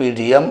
PDM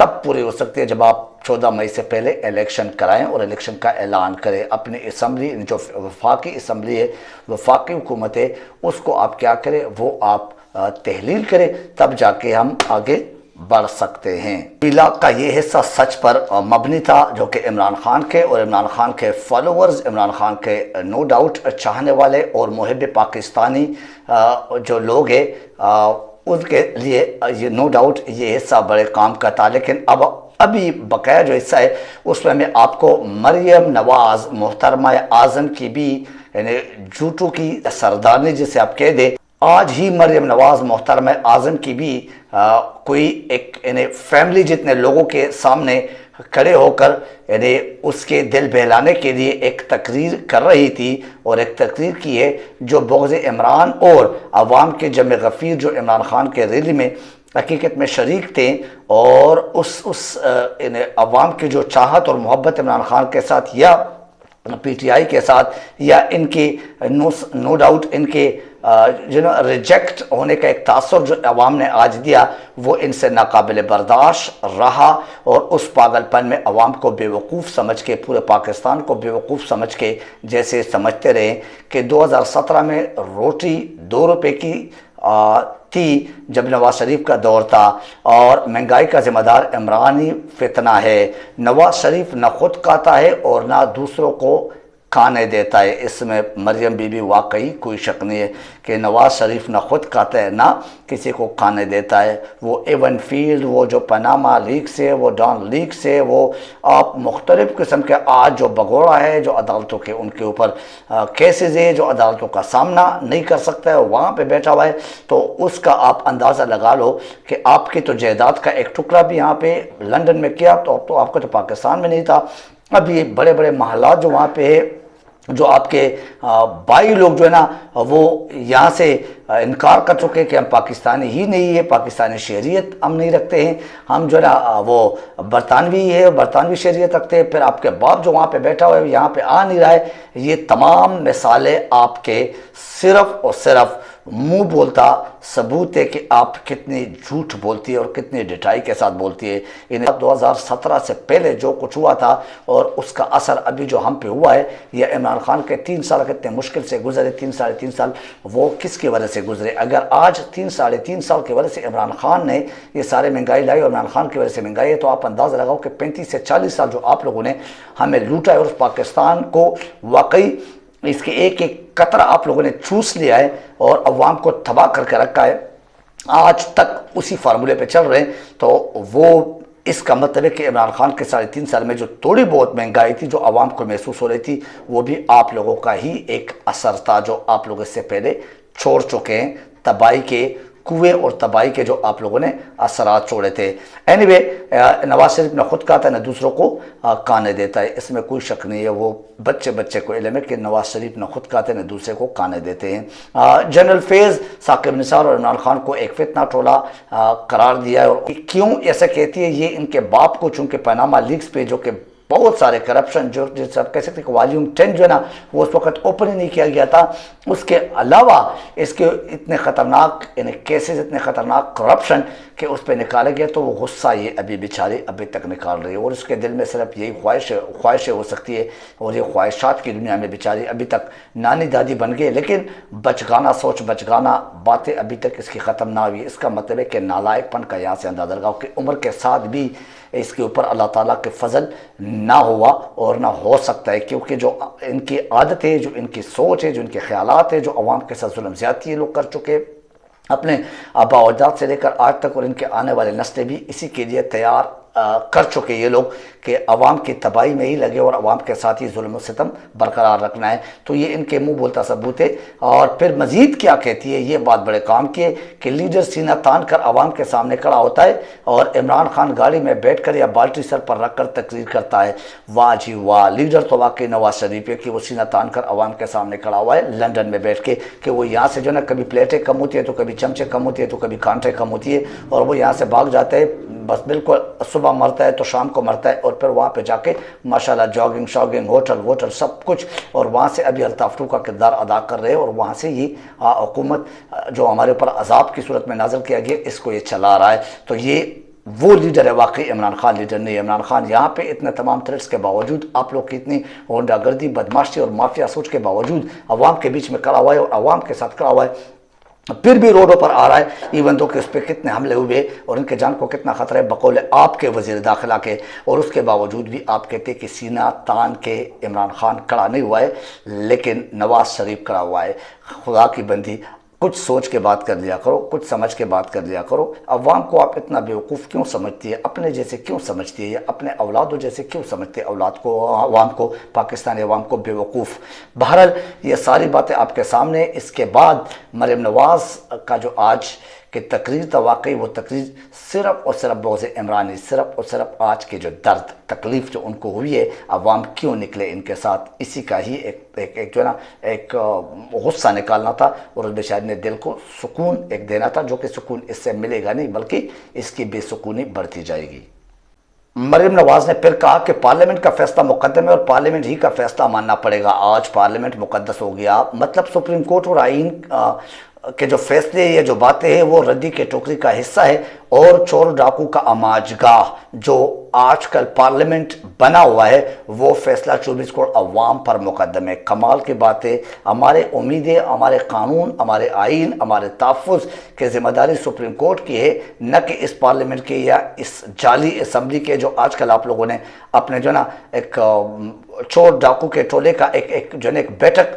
تب پوری ہو سکتی ہے جب آپ 14 مئی سے پہلے الیکشن کرائیں اور الیکشن کا اعلان کریں. اپنی اسمبلی جو وفاقی اسمبلی ہے، وفاقی حکومت ہے، اس کو آپ کیا کریں، وہ آپ تحلیل کریں، تب جا کے ہم آگے بڑھ سکتے ہیں. ویلاگ کا یہ حصہ سچ پر مبنی تھا جو کہ عمران خان کے اور عمران خان کے فالوورز، عمران خان کے نو ڈاؤٹ چاہنے والے اور محب پاکستانی جو لوگ ہیں ان کے لیے یہ نو ڈاؤٹ یہ حصہ بڑے کام کا تھا. لیکن ابھی بقایا جو حصہ ہے اس میں آپ کو مریم نواز محترمہ اعظم کی بھی یعنی جھوٹوں کی سردارنی جسے آپ کہہ دیں، آج ہی مریم نواز محترمہ اعظم کی بھی کوئی ایک یعنی فیملی جتنے لوگوں کے سامنے کھڑے ہو کر یعنی اس کے دل بہلانے کے لیے ایک تقریر کر رہی تھی، اور ایک تقریر کی ہے جو بغض عمران اور عوام کے جمع غفیر جو عمران خان کے ریلی میں حقیقت میں شریک تھے، اور اس یعنی عوام کی جو چاہت اور محبت عمران خان کے ساتھ یا پی ٹی آئی کے ساتھ یا ان کی نو ڈاؤٹ ان کے ریجیکٹ ہونے کا ایک تاثر جو عوام نے آج دیا وہ ان سے ناقابل برداشت رہا. اور اس پاگل پن میں عوام کو بے وقوف سمجھ کے، پورے پاکستان کو بے وقوف سمجھ کے جیسے سمجھتے رہے کہ 2017 میں روٹی 2 روپے کی تھی جب نواز شریف کا دور تھا، اور مہنگائی کا ذمہ دار عمرانی فتنہ ہے. نواز شریف نہ خود کھاتا ہے اور نہ دوسروں کو کھانے دیتا ہے. اس میں مریم بی بی واقعی کوئی شک نہیں ہے کہ نواز شریف نہ خود کھاتا ہے نہ کسی کو کھانے دیتا ہے. وہ ایون فیلڈ، وہ جو پاناما لیک سے، وہ ڈان لیک سے، وہ آپ مختلف قسم کے آج جو بگوڑا ہے جو عدالتوں کے ان کے اوپر کیسز ہے جو عدالتوں کا سامنا نہیں کر سکتا ہے، وہاں پہ بیٹھا ہوا ہے. تو اس کا آپ اندازہ لگا لو کہ آپ کی تو جائیداد کا ایک ٹکڑا بھی یہاں پہ لندن میں کیا تو آپ کا تو پاکستان میں نہیں تھا. اب یہ بڑے بڑے محلات جو وہاں پہ ہے، جو آپ کے بائی لوگ جو ہے نا وہ یہاں سے انکار کر چکے کہ ہم پاکستانی ہی نہیں ہے، پاکستانی شہریت ہم نہیں رکھتے ہیں، ہم جو ہے نا وہ برطانوی ہے، برطانوی شہریت رکھتے ہیں. پھر آپ کے باپ جو وہاں پہ بیٹھا ہوا ہے یہاں پہ آ نہیں رہا ہے. یہ تمام مثالیں آپ کے صرف اور صرف منہ بولتا ثبوت ہے کہ آپ کتنی جھوٹ بولتی ہے اور کتنی ڈٹائی کے ساتھ بولتی ہے. 2017 سے پہلے جو کچھ ہوا تھا اور اس کا اثر ابھی جو ہم پہ ہوا ہے، یہ عمران خان کے 3 سال کتنے مشکل سے گزرے، 3 سال وہ کس کی وجہ سے گزرے. اگر آج 3 سال کی وجہ سے عمران خان نے یہ سارے مہنگائی لائی اور عمران خان کی وجہ سے مہنگائی ہے، تو آپ اندازہ لگاؤ کہ 35 سے 40 سال جو آپ لوگوں نے ہمیں لوٹا ہے اور اس پاکستان کو واقعی اس کے ایک ایک قطرہ آپ لوگوں نے چوس لیا ہے اور عوام کو تباہ کر کے رکھا ہے. آج تک اسی فارمولے پہ چل رہے ہیں. تو وہ اس کا مطلب ہے کہ عمران خان کے 3.5 سال میں جو تھوڑی بہت مہنگائی تھی جو عوام کو محسوس ہو رہی تھی، وہ بھی آپ لوگوں کا ہی ایک اثر تھا جو آپ لوگ اس سے پہلے چھوڑ چکے ہیں. تباہی کے کنویں اور تباہی کے جو آپ لوگوں نے اثرات چھوڑے تھے. اینی وے نواز شریف نہ خود کھاتا ہے نہ دوسروں کو کھانے دیتا ہے، اس میں کوئی شک نہیں ہے. وہ بچے کو علم ہے کہ نواز شریف نہ خود کھاتے ہیں نہ دوسرے کو کھانے دیتے ہیں. جنرل فیض ثاقب نثار اور عمران خان کو ایک فتنہ ٹولہ قرار دیا ہے. اور کیوں ایسا کہتی ہے؟ یہ ان کے باپ کو چونکہ پاناما لیکس پہ جو کہ بہت سارے کرپشن جو جیسے آپ کہہ سکتے ہیں کہ والیوم 10 جو ہے نا وہ اس وقت اوپن ہی نہیں کیا گیا تھا، اس کے علاوہ اس کے اتنے خطرناک یعنی کیسز، اتنے خطرناک کرپشن کہ اس پہ نکالا گیا، تو وہ غصہ یہ ابھی بیچارے ابھی تک نکال رہی ہے. اور اس کے دل میں صرف یہی خواہشیں ہو سکتی ہے، اور یہ خواہشات کی دنیا میں بیچاری ابھی تک نانی دادی بن گئے، لیکن بچگانا سوچ، بچگانا باتیں ابھی تک اس کی ختم نہ ہوئی. اس کا مطلب ہے کہ نالائق پن کا یہاں سے اندازہ لگاؤ کہ عمر کے ساتھ بھی اس کے اوپر اللہ تعالیٰ کے فضل نہ ہوا اور نہ ہو سکتا ہے، کیونکہ جو ان کی عادت ہے، جو ان کی سوچ ہے، جو ان کے خیالات ہے، جو عوام کے ساتھ ظلم زیادتی لوگ کر چکے اپنے آبا و اجداد سے لے کر آج تک، اور ان کے آنے والے نسلیں بھی اسی کے لیے تیار کر چکے یہ لوگ کہ عوام کی تباہی میں ہی لگے اور عوام کے ساتھ ہی ظلم و ستم برقرار رکھنا ہے. تو یہ ان کے منہ بولتا ثبوت ہے. اور پھر مزید کیا کہتی ہے؟ یہ بات بڑے کام کی ہے کہ لیڈر سینہ تان کر عوام کے سامنے کھڑا ہوتا ہے اور عمران خان گاڑی میں بیٹھ کر یا بالٹی سر پر رکھ کر تقریر کرتا ہے. واہ جی واہ، لیڈر تو واقعی نواز شریف ہے کہ وہ سینہ تان کر عوام کے سامنے کھڑا ہوا ہے لندن میں بیٹھ کے، کہ وہ یہاں سے جو نا کبھی پلیٹیں کم ہوتی ہے تو کبھی چمچے کم ہوتی ہے تو کبھی کانٹے کم ہوتی ہے، اور وہ یہاں سے بھاگ جاتا ہے، بس بالکل صبح مرتا ہے تو شام کو مرتا ہے، اور پھر وہاں پہ جا کے ماشاءاللہ جاگنگ شاگنگ ہوٹل سب کچھ، اور وہاں سے ابھی الطاف کا کردار ادا کر رہے ہیں، اور وہاں سے یہ حکومت جو ہمارے اوپر عذاب کی صورت میں نازل کیا گیا اس کو یہ چلا رہا ہے. تو یہ وہ لیڈر ہے واقعی عمران خان لیڈر نہیں ہے۔ عمران خان یہاں پہ اتنے تمام تھریٹس کے باوجود، آپ لوگ کی اتنی ہونڈا گردی، بدماشی اور مافیا سوچ کے باوجود عوام کے بیچ میں کھڑا ہوا ہے اور عوام کے ساتھ کھڑا ہوا ہے، پھر بھی روڈوں پر آ رہا ہے، ایون دو کہ اس پہ کتنے حملے ہوئے اور ان کے جان کو کتنا خطرہ ہے بقول آپ کے وزیر داخلہ کے، اور اس کے باوجود بھی آپ کہتے کہ سینہ تان کے عمران خان کھڑا نہیں ہوا ہے، لیکن نواز شریف کھڑا ہوا ہے۔ خدا کی بندی، کچھ سوچ کے بات کر لیا کرو، کچھ سمجھ کے بات کر لیا کرو۔ عوام کو آپ اتنا بیوقوف کیوں سمجھتی ہے؟ اپنے جیسے کیوں سمجھتی ہے یا اپنے اولادوں جیسے کیوں سمجھتے اولاد کو، عوام کو، پاکستانی عوام کو بیوقوف؟ بہرحال یہ ساری باتیں آپ کے سامنے۔ اس کے بعد مریم نواز کا جو آج کہ تقریر تھا، واقعی وہ تقریر صرف اور صرف بغض عمرانی، صرف اور صرف آج کے جو درد تکلیف جو ان کو ہوئی ہے، عوام کیوں نکلے ان کے ساتھ، اسی کا ہی ایک جو ہے نا ایک غصہ نکالنا تھا، اور اس بیچارے نے دل کو سکون ایک دینا تھا، جو کہ سکون اس سے ملے گا نہیں بلکہ اس کی بے سکونی بڑھتی جائے گی۔ مریم نواز نے پھر کہا کہ پارلیمنٹ کا فیصلہ مقدم ہے اور پارلیمنٹ ہی کا فیصلہ ماننا پڑے گا۔ آج پارلیمنٹ مقدس ہو گیا، مطلب سپریم کورٹ اور آئین کے جو فیصلے یا جو باتیں ہیں وہ ردی کے ٹوکری کا حصہ ہے، اور چور ڈاکو کا آماج گاہ جو آج کل پارلیمنٹ بنا ہوا ہے وہ فیصلہ 24 کروڑ عوام پر مقدم ہے۔ کمال کی بات ہے، ہمارے امیدیں، ہمارے قانون، ہمارے آئین، ہمارے تحفظ کے ذمہ داری سپریم کورٹ کی ہے، نہ کہ اس پارلیمنٹ کے یا اس جعلی اسمبلی کے جو آج کل آپ لوگوں نے اپنے جو ہے نا ایک چور ڈاکو کے ٹولے کا ایک جو ہے نا ایک بیٹھک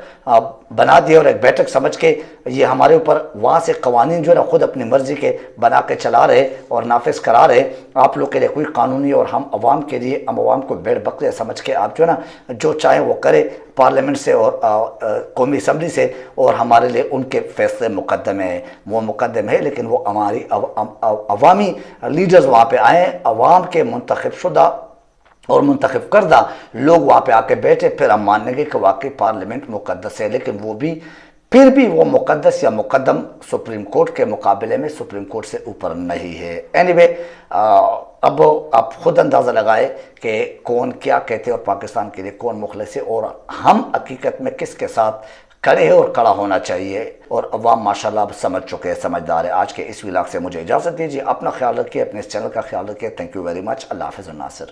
بنا دیا، اور ایک بیٹھک سمجھ کے یہ ہمارے اوپر وہاں سے قوانین جو ہے نا خود اپنی مرضی کے بنا کے چلا رہے اور نافذ کرا رہے۔ آپ لوگ کے لیے کوئی قانونی، اور ہم عوام کے لیے، ہم عوام کو بھیڑ بکرے سمجھ کے آپ جو ہے نا جو چاہیں وہ کرے پارلیمنٹ سے اور قومی اسمبلی سے، اور ہمارے لیے ان کے فیصلے مقدم ہیں، وہ مقدم ہے، لیکن وہ ہماری عوامی لیڈرز وہاں پہ آئیں، عوام کے منتخب شدہ اور منتخب کردہ لوگ وہاں پہ آ کے بیٹھے، پھر ہم مانیں گے کہ واقعی پارلیمنٹ مقدس ہے، لیکن وہ بھی پھر بھی وہ مقدس یا مقدم سپریم کورٹ کے مقابلے میں سپریم کورٹ سے اوپر نہیں ہے۔ اینی وے، اب آپ خود اندازہ لگائے کہ کون کیا کہتے ہیں اور پاکستان کے لیے کون مخلص ہے، اور ہم حقیقت میں کس کے ساتھ کھڑے ہیں اور کھڑا ہونا چاہیے، اور عوام ماشاءاللہ اب سمجھ چکے ہیں، سمجھدار ہے۔ آج کے اس ولاگ سے مجھے اجازت دیجیے، اپنا خیال رکھیے، اپنے اس چینل کا خیال رکھیے۔ تھینک یو ویری مچ، اللہ حافظ الناصر۔